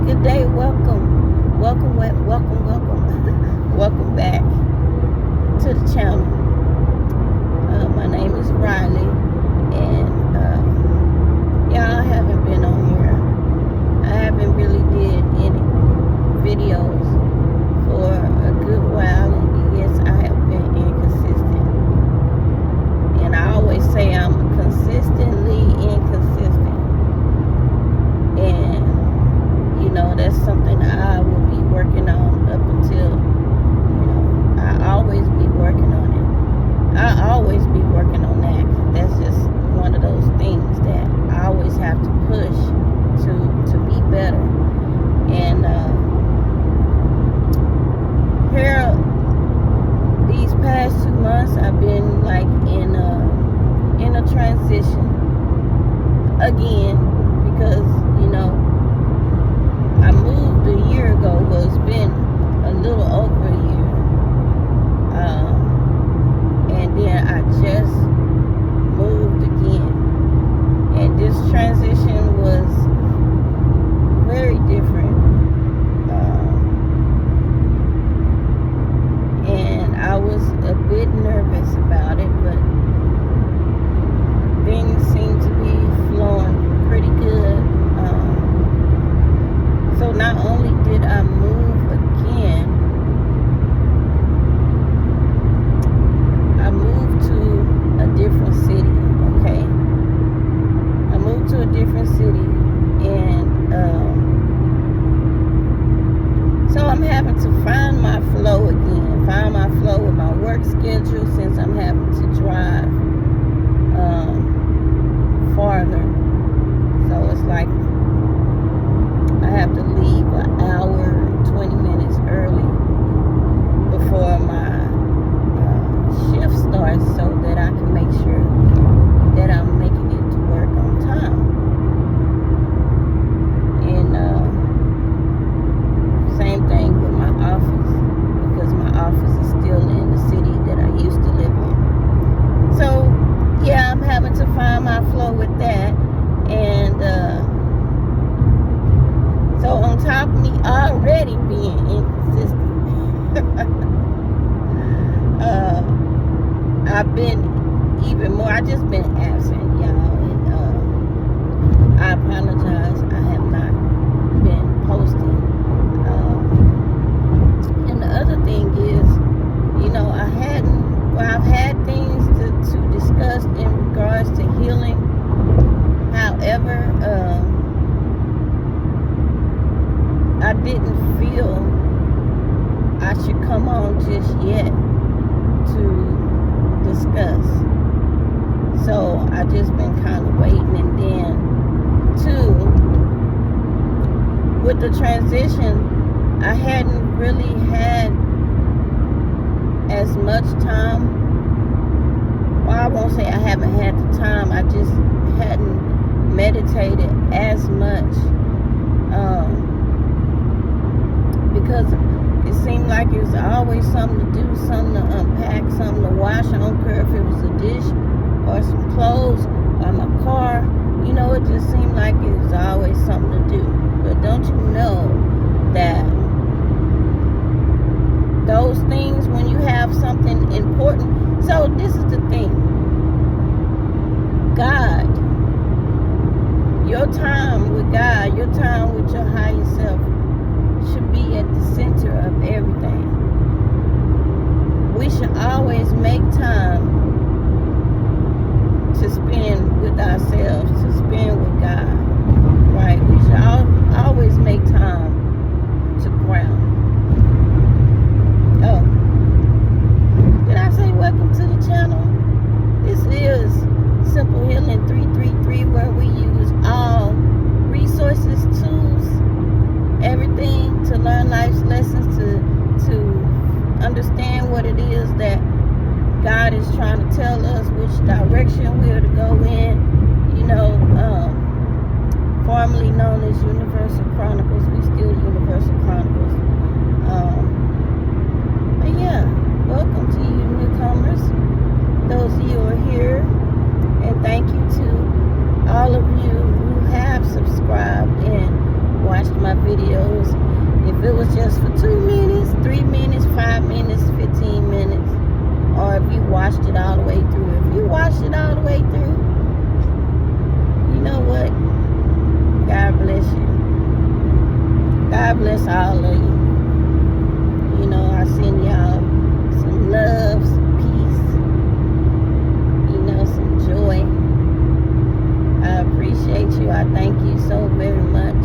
Good day. Welcome. Welcome back to the channel. My name is Riley, and y'all haven't been on here. I haven't really did any videos for a good while, and yes, I have been inconsistent. And I always say I'm consistently inconsistent. And that's something I will be working on up until, I always be working on it. I always be working on that. That's just one of those things that I always have to push to be better. And here, these past 2 months, I've been like in a transition again, because I moved a year ago. Well, it's been a little over a year. And then I just moved again. And this transition was very different. And I was a bit nervous about it, but things seem to be flowing pretty good. So not only did I move again, I moved to a different city, okay? I moved to a different city, and so I'm having to find my flow again, find my flow with my work schedule, since I'm having to drive farther. So it's like I have to leave an hour and 20 minutes early before my shift starts, so that I can make sure that I'm making it to work on time. And same thing with my office, because my office is still in the city that I used to live in. So yeah, I'm having to find my flow with that. And so on top of me already being inconsistent, I've been even more. I just been absent, y'all. And I apologize. I have not been posting. And the other thing is, I've had things to discuss in regards to healing. However, I didn't feel I should come on just yet to discuss. So I just been kind of waiting. And then two, with the transition, I hadn't really had as much time. Well, I won't say I haven't had the time, I just hadn't meditated as much. Because it seemed like it was always something to do, something to unpack, something to wash. I don't care if it was a dish or some clothes or my car. It just seemed like it was always something to do. But don't you know that those things, when you have something important, so this is the thing. God, your time with God, your time with your higher self should be at the center of everything. We should always make time to spend with ourselves, to spend with God, right? We should always make time to ground. Oh, did I say welcome to the channel? This is S.E.M.P.L.E Healing 333, where we use all resources, tools, everything to learn life's lessons, to understand what it is that God is trying to tell us, which direction we are to go in. Formerly known as Universal Chronicles, we still Universal Chronicles. But yeah, welcome to you newcomers, those of you who are here, and thank you to all of you who have subscribed and watched my videos, if it was just for 2 minutes, 3 minutes, 5 minutes, 15 minutes, or if you watched it all the way through. If you watched it all the way through, you know what? God bless you. God bless all of you. You know, I send y'all some love, some peace, you know, some joy. I appreciate you. I thank you so very much.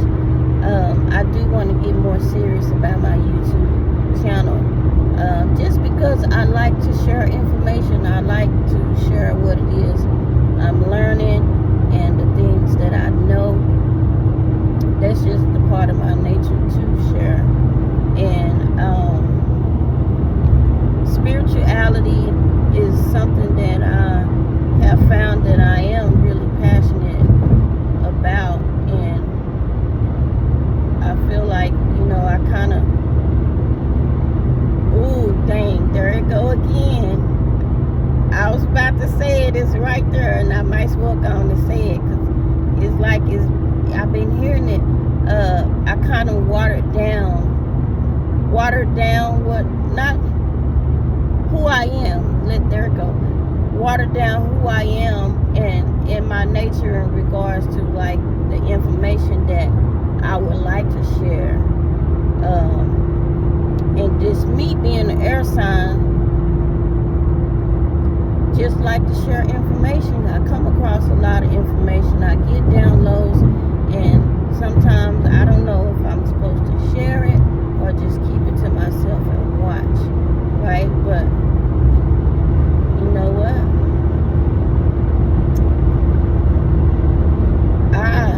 I do want to get more serious about my YouTube channel. Just because I like to share information, I like to share what it is I'm learning and the things that I know. That's just the part of my nature to share. And spirituality is something that I have found that I am really passionate about, and I feel like, you know, I kind of, ooh, dang, there it go again. I was about to say it, it's right there, and I might as well go on to say it, because it's like, I've been hearing it. I kind of watered down what, not who I am, there it go, watered down who I am and in my nature in regards to like the information that I would like to share. And just me being an air sign, just like to share information. I come across a lot of information. I get downloads, and sometimes I don't know if I'm supposed to share it or just keep it to myself and watch, right? But you know what? I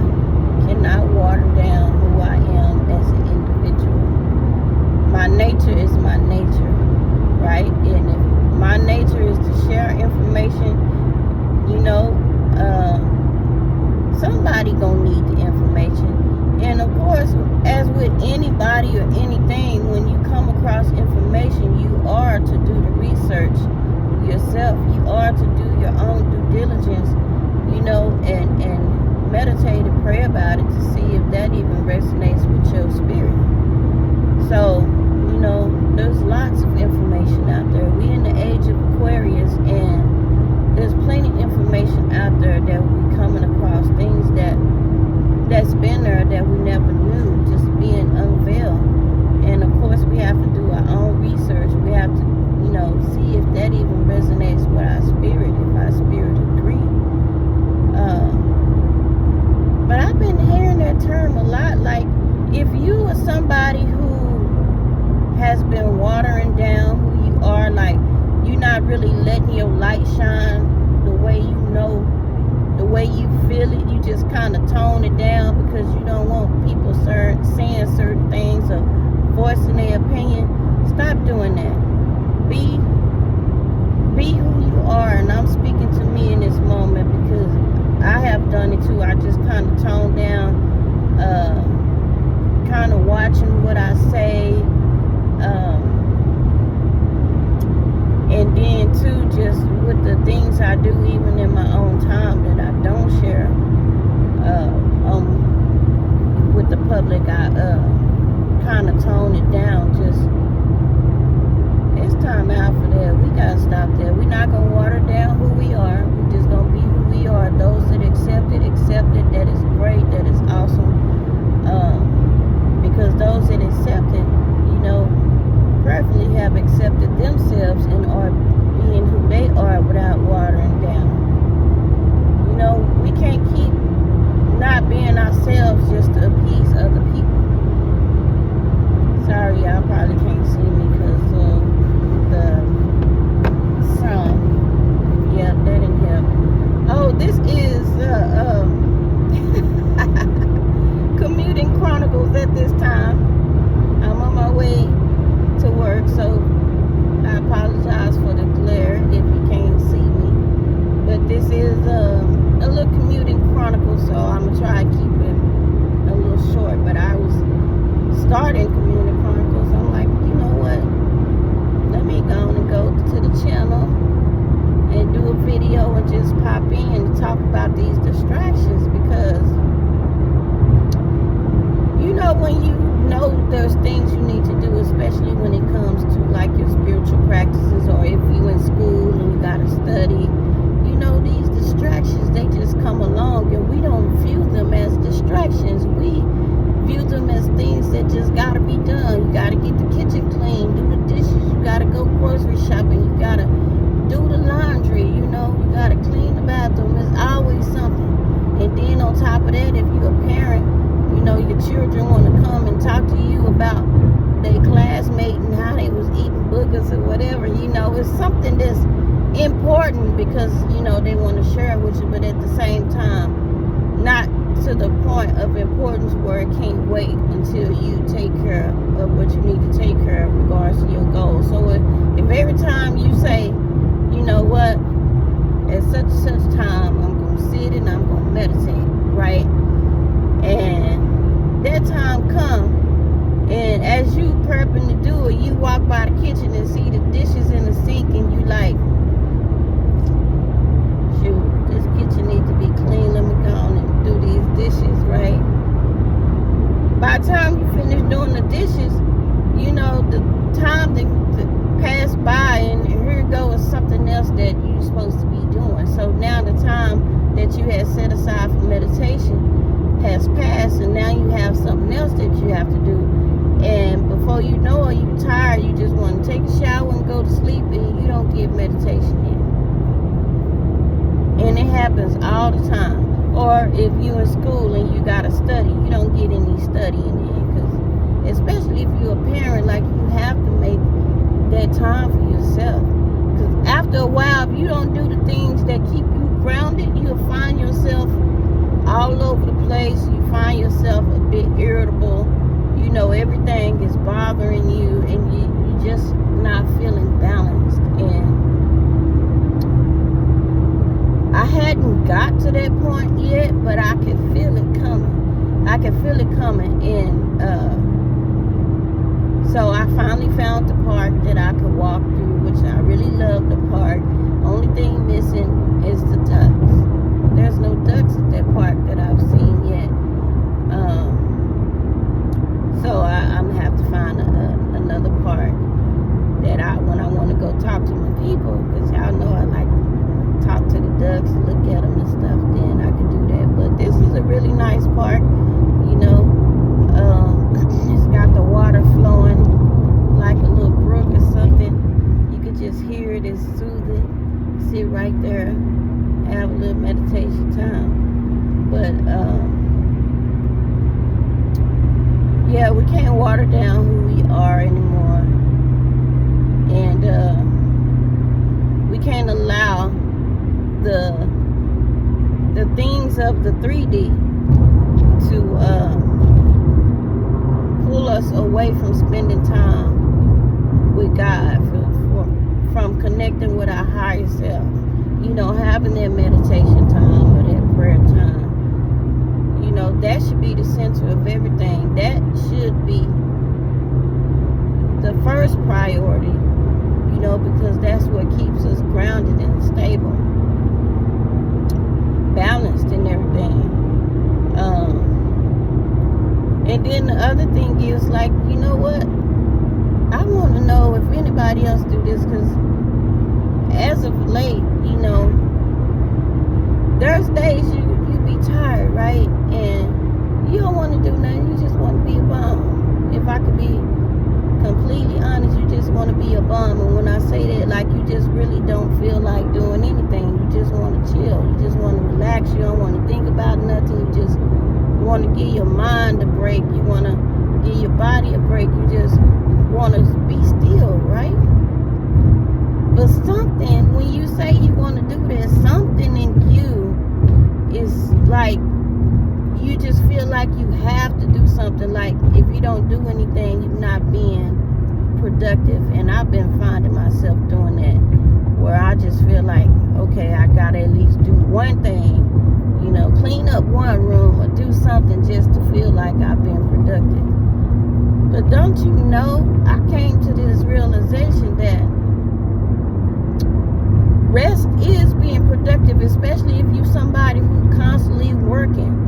cannot water down who I am as an individual. My nature is my nature, right? And if my nature is to share information, you know, somebody gonna need the information. And of course, as with anybody or anything, when you come across information, you are to do the research yourself. You are to do your own due diligence, you know, and meditate and pray about it to see if that even resonates with your spirit. So, you know, there's lots of information out there. We in the age of Aquarius, and there's plenty of information out there that we're coming across, things that's been there that we never knew, just being unveiled. And of course, we have to do our own research. We have to, you know, see if that even resonates with our spirit, if our spirit agree. But I've been hearing that term a lot. Like, if you are somebody who has been watering down who you are, like you're not really letting your light shine the way you know, the way you feel it, you just kind of tone it down because you don't want people saying certain things or voicing their opinion. Stop doing that. Be who you are. And I'm speaking to me in this moment because I have done it too. I just kind of toned down, kind of watching what I say, and then too, just with the things I do, even in my own time that I don't share with the public, I kind of tone it down. Just, it's time out for that. We gotta stop that. We're not gonna water down who we are. We're just gonna be who we are. Those that accept it. That is great. That is awesome. Because those that accept it, you know, prayerfully have accepted themselves and are being who they are without watering down. You know, we can't keep not being ourselves just to appease other people. Sorry, y'all probably can't see me because of the sun. there's things you need to do, especially when it comes to like your spiritual practices, or if you in school and you gotta study. These distractions, they just come along, and we don't view them as distractions. We view them as things that just gotta be done. You gotta get the kitchen clean, do the dishes, you gotta go grocery shopping, you gotta do the laundry, you gotta clean the bathroom. It's always something. And then on top of that, if you're a parent, your children want to come and talk to you about their classmate and how they was eating boogers or whatever. It's something that's important because, they want to share it with you, but at the same time, not to the point of importance where it can't wait until you take care of what you need to take care of in regards to your goals. So if every time you say, you know what, at such and such time, I'm going to sit and I'm going to meditate, right? And that time come, and as you prepping to do it, you walk by the kitchen and see the dishes in the sink, and you like, shoot, this kitchen needs to be clean. Let me go on and do these dishes, right? By the time you finish doing the dishes, the time to pass by, and here goes something else that you're supposed to be doing. So now the time that you had set aside for meditation has passed, and now you have something else that you have to do. And before you know it, you're tired, you just want to take a shower and go to sleep, and you don't get meditation in. And it happens all the time. Or if you're in school and you got to study, you don't get any studying in. Because especially if you're a parent, like, you have to make that time for yourself. Because after a while, if you don't do the things that keep you grounded, you'll find yourself all over the place. You find yourself a bit irritable. Everything is bothering you, and you're just not feeling balanced. And I hadn't got to that point yet, but I could feel it coming. And so I finally found the park that I could walk through, which I really love the park. Only thing missing is the ducks. There's no ducks at that park that I've seen yet. So I'm gonna have to find another park that when I want to go talk to my people, because y'all know I like to talk to the ducks, look at them and stuff. Then I can do that. But this is a really nice park. It's got the water flowing like a little brook or something. You could just hear it. It's soothing. Sit right there, have a little meditation time. But yeah, we can't water down who we are anymore. And we can't allow the things of the 3D to pull us away from spending time with God, from connecting with our higher self. Having that meditation time or that prayer time. That should be the center of everything. That should be the first priority, because that's what keeps us grounded and stable, balanced and everything. And then the other thing is, like, you know what? I want to know if anybody else do this, because as of late, there's days you be tired, right? And you don't want to do nothing. You just want to be a bum. If I could be completely honest, you just want to be a bum. And when I say that, like, you just really don't feel like doing anything. You just want to chill. You just want to relax. You don't want to think about nothing. You just want to give your mind a break. You want to give your body a break. You just want to be still, right? But something, when you say you want to do this, something in you is like, you just feel like you have to do something. Like, if you don't do anything, you're not being productive. And I've been finding myself doing that, where I just feel like, okay, I gotta at least do one thing, clean up one room or do something just to feel like I've been productive. But don't you know, I came to this realization that rest is being productive, especially if you're somebody who's constantly working.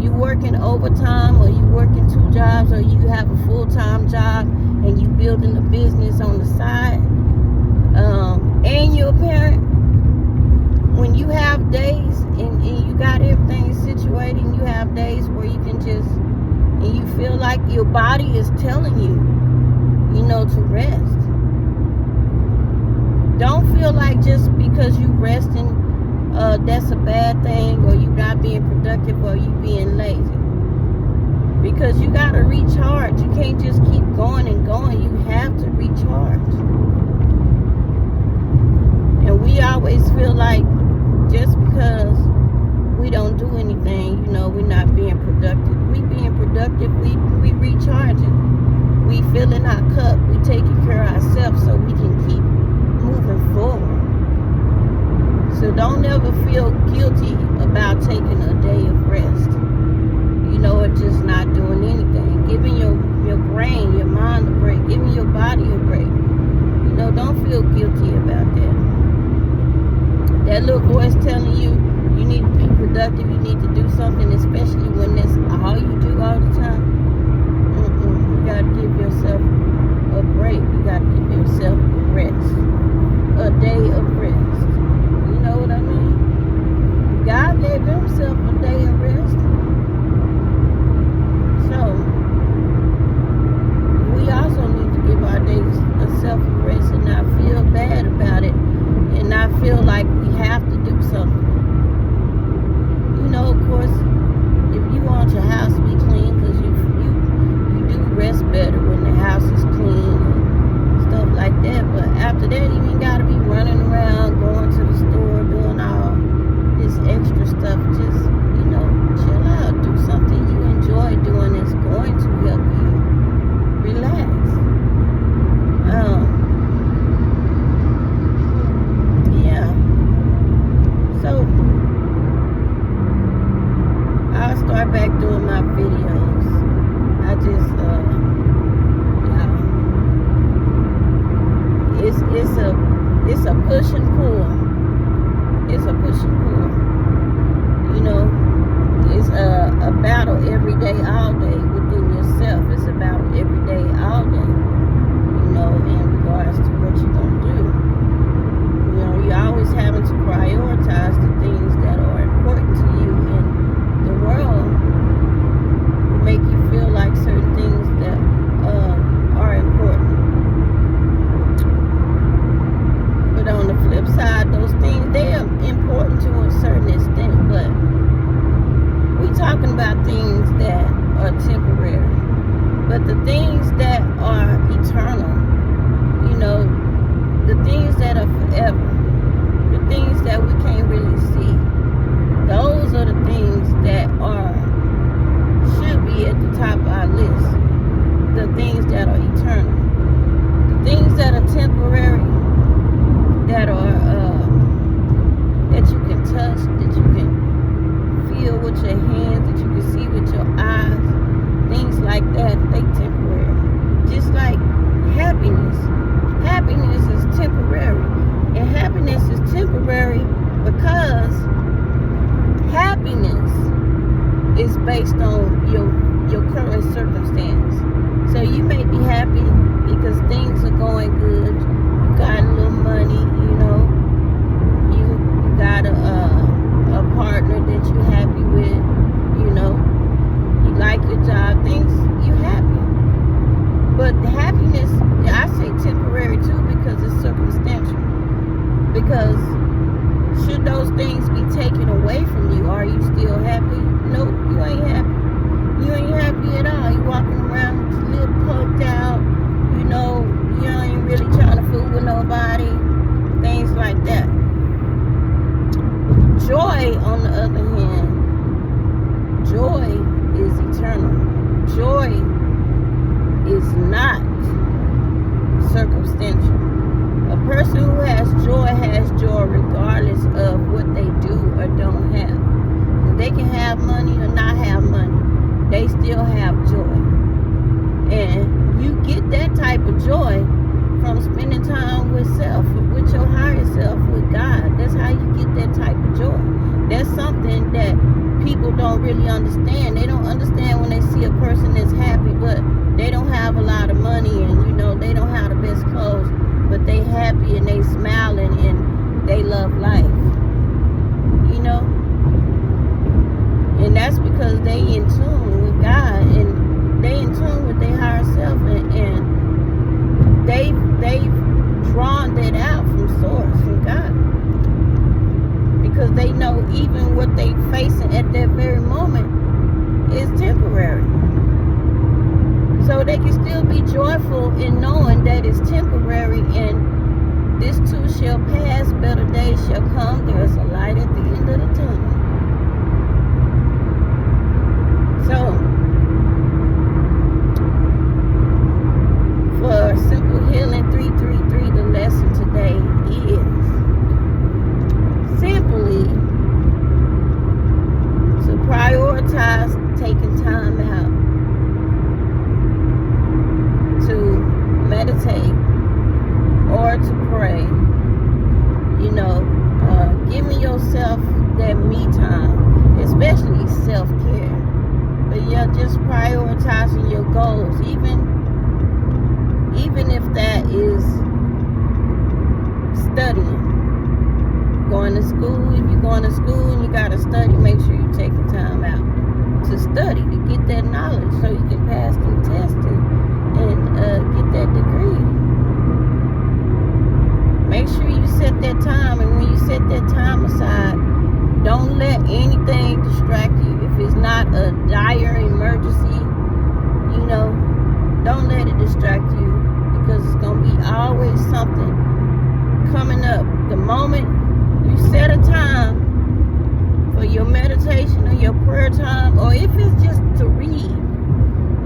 you working overtime, or you working 2 jobs, or you have a full-time job and you building a business on the side, and you're a parent, when you have days and you got everything situated, and you have days where you can just, and you feel like your body is telling you, to rest. Don't feel like just because you resting, that's a bad thing, or you not being productive, or you being lazy. Because you got to recharge. You can't just keep going and going. You have to recharge. And we always feel like just because we don't do anything, we're not being productive. We being productive. We recharging. We filling our cup. We taking care of ourselves so we can keep moving forward. So don't ever feel guilty about taking a day of rest. Or just not doing anything. Giving your brain, your mind a break. Giving your body a break. Don't feel guilty about that. That little voice telling you you need to be productive, you need to do something, especially when that's all you do all the time. You got to give yourself a break. You got to give yourself rest. A day of rest. You know what I mean? God gave himself a day of rest. So, we also need to give our days a self-rest and not feel bad about it, and not feel like we have to do something. Of course, if you want your house to be clean, because you do rest better when the house is clean and stuff like that. But after that, you ain't got to be running around, going to the store, doing all this extra stuff. Just, chill out. Do something you enjoy doing that's going to help you relax. Yeah. So, I'll start back doing my videos. I just, it's a push and pull. It's a push and pull. It's a battle every day, all day within yourself. It's a battle every day, all day. In regards to what you're gonna do. You're always having to prioritize the things that are important to you in the world. Make you feel like certain things that are important. But on the flip side, those things, they are important to a certain extent, but we talking about things that are temporary. But the things that are eternal, the things that are forever, the things that we can't really see, those are the things that should be at the top of our list. The things that are eternal. The things that are temporary, that are that you can touch, that you can feel with your hands, that you can see with your eyes, things like that, they temporary. Just like happiness. Happiness is temporary. And happiness is temporary because happiness is based on your current circumstance. So you may be happy because things are going good. You got a little money, you got a partner that you're happy with, you like your job, things, you happy. But happiness, I say temporary too, because it's circumstantial. Because should those things be taken away from you, are you still happy? Nope, you ain't happy. You ain't happy at all. You walking around with your lip poked out, you ain't really trying to fool with nobody, things like that. Joy, on the other hand, joy is eternal. Joy is not circumstantial. A person who has joy regardless of what they do or don't have. They can have money or not have money. They still have joy. And you get that type of joy from spending time with self, with your higher self, with God. That's how you get that type of joy. That's something that people don't really understand. They don't understand when they see a person that's happy, but they don't have a lot of money, and they don't have the best clothes, but they happy and they smiling and they love life. And that's because they in tune with God, and they in tune with their higher self, and they've drawn that out from source, from God. Because they know even what they facing at that very moment is temporary. So they can still be joyful in knowing that it's temporary, and this too shall pass, better days shall come. There is a light at the end of the tunnel. So, for S.E.M.P.L.E Healing 333, the lesson today is simply to prioritize taking time out to meditate or to pray. Giving yourself that me time, especially self-care. But yeah, just prioritizing your goals, even if that is studying, going to school. If you're going to school and you got to study, make sure you're taking time out to study, to get that knowledge so you can pass them tests and get that degree. Make sure you set that time, and when you set that time aside, don't let anything distract you. If it's not a dire emergency, don't let it distract you, because it's going to be always something coming up. The moment you set a time for your meditation or your prayer time, or if it's just to read,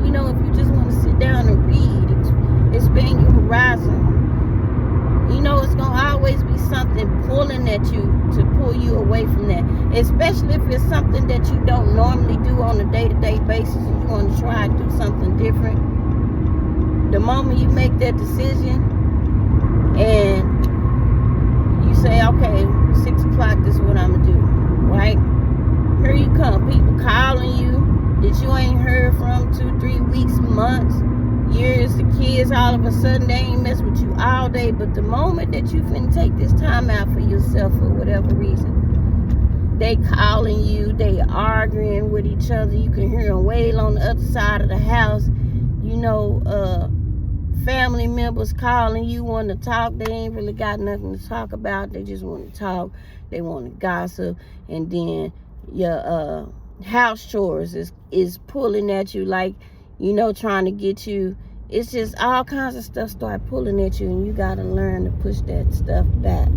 if you just want to sit down and read, expand your horizon, it's going to always be something pulling at you to pull you away from that, especially if it's something that you don't normally do on a day-to-day basis and you want to try and do something different. The moment you make that decision and you say, okay, 6 o'clock, this is what I'm going to do, right? Here you come, people calling you that you ain't heard from 2, 3 weeks, months, years. The kids, all of a sudden, they ain't mess with you all day, but the moment that you finna take this time out for yourself for whatever reason, they calling you, they arguing with each other. You can hear them wail on the other side of the house. Family members calling you, want to talk. They ain't really got nothing to talk about. They just want to talk. They want to gossip. And then your house chores is pulling at you, like, trying to get you. It's just all kinds of stuff start pulling at you, and you got to learn to push that stuff back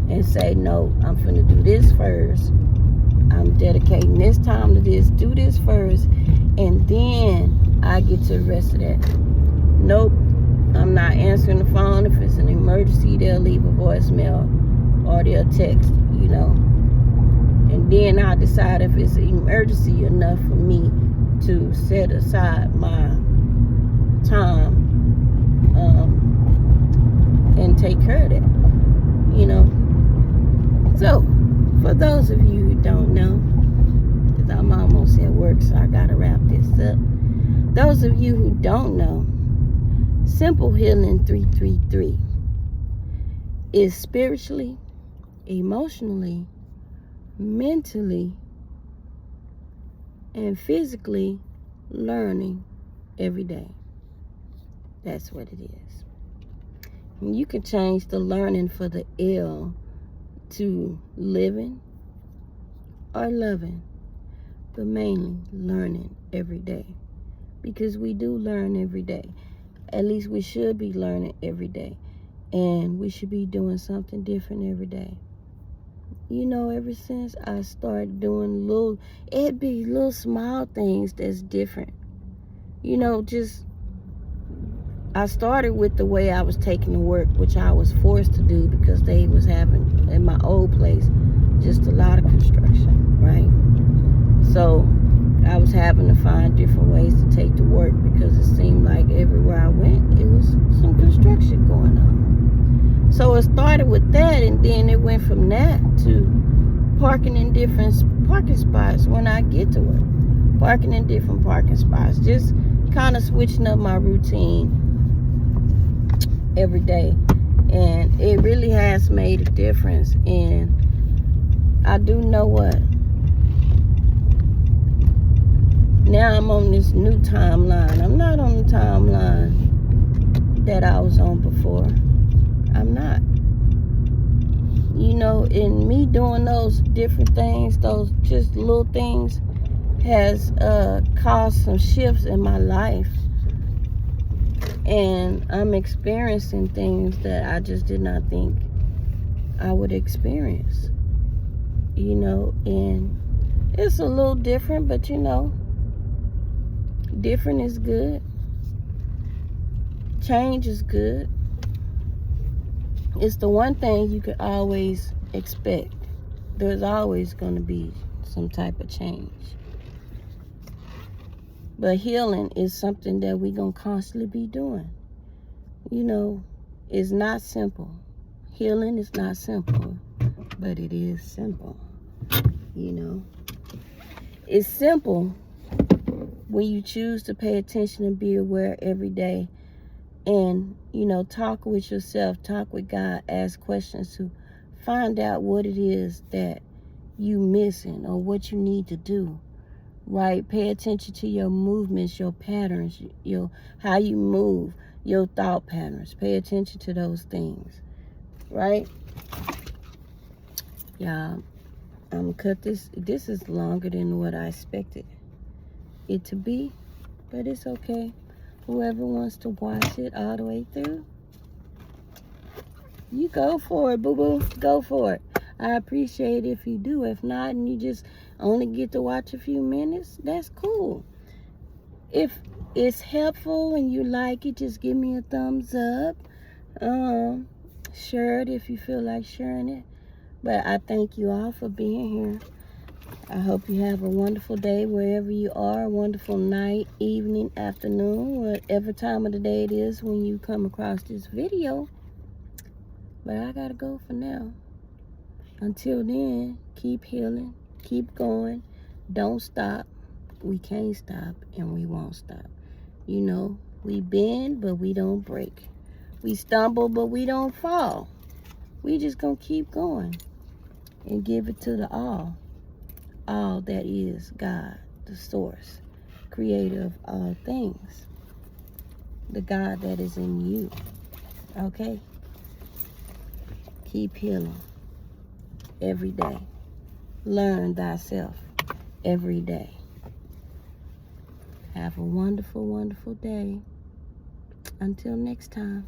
and say, no, I'm finna do this first. I'm dedicating this time to this. Do this first, and then I get to the rest of that. Nope, I'm not answering the phone. If it's an emergency, they'll leave a voicemail or they'll text, and then I'll decide if it's an emergency enough for me to set aside my time and take care of that, So, for those of you who don't know, because I'm almost at work, so I gotta wrap this up. Those of you who don't know, S.E.M.P.L.E Healing 333 is spiritually, emotionally, mentally, and physically learning every day. That's what it is. And you can change the learning for the L to living or loving, but mainly learning every day. Because we do learn every day. At least we should be learning every day. And we should be doing something different every day. Ever since I started doing it'd be little small things that's different. I started with the way I was taking to work, which I was forced to do because they was having, in my old place, just a lot of construction, right? So I was having to find different ways to take to work because it seemed like everywhere I went, it was some construction going on. So it started with that, and then it went from that to parking in different parking spots when I get to work. Parking in different parking spots. Just kind of switching up my routine every day. And it really has made a difference. And I do know what. Now I'm on this new timeline. I'm not on the timeline that I was on before. I'm not. You know, in me doing those different things, those just little things, has caused some shifts in my life. And I'm experiencing things that I just did not think I would experience. You know, and it's a little different, but you know, different is good. Change is good. It's the one thing you could always expect. There's always going to be some type of change. But healing is something that we're going to constantly be doing. You know, it's not simple. Healing is not simple, but it is simple. You know, it's simple when you choose to pay attention and be aware every day. And, you know, talk with yourself, talk with God, ask questions to find out what it is that you missing or what you need to do, right? Pay attention to your movements, your patterns, your how you move, your thought patterns. Pay attention to those things, right? Yeah, I'm gonna cut this. This is longer than what I expected it to be, but it's okay. Whoever wants to watch it all the way through, you go for it, boo-boo. Go for it. I appreciate it if you do. If not, and you just only get to watch a few minutes, that's cool. If it's helpful and you like it, just give me a thumbs up. Share it if you feel like sharing it. But I thank you all for being here. I hope you have a wonderful day wherever you are, a wonderful night, evening, afternoon, whatever time of the day it is when you come across this video. But I gotta go for now. Until then, keep healing, keep going, don't stop. We can't stop and we won't stop. You know, we bend but we don't break. We stumble but we don't fall. We just gonna keep going and give it to the all that is God, the source, creator of all things, the God that is in you. Okay? Keep healing every day. Learn thyself every day. Have a wonderful, wonderful day. Until next time.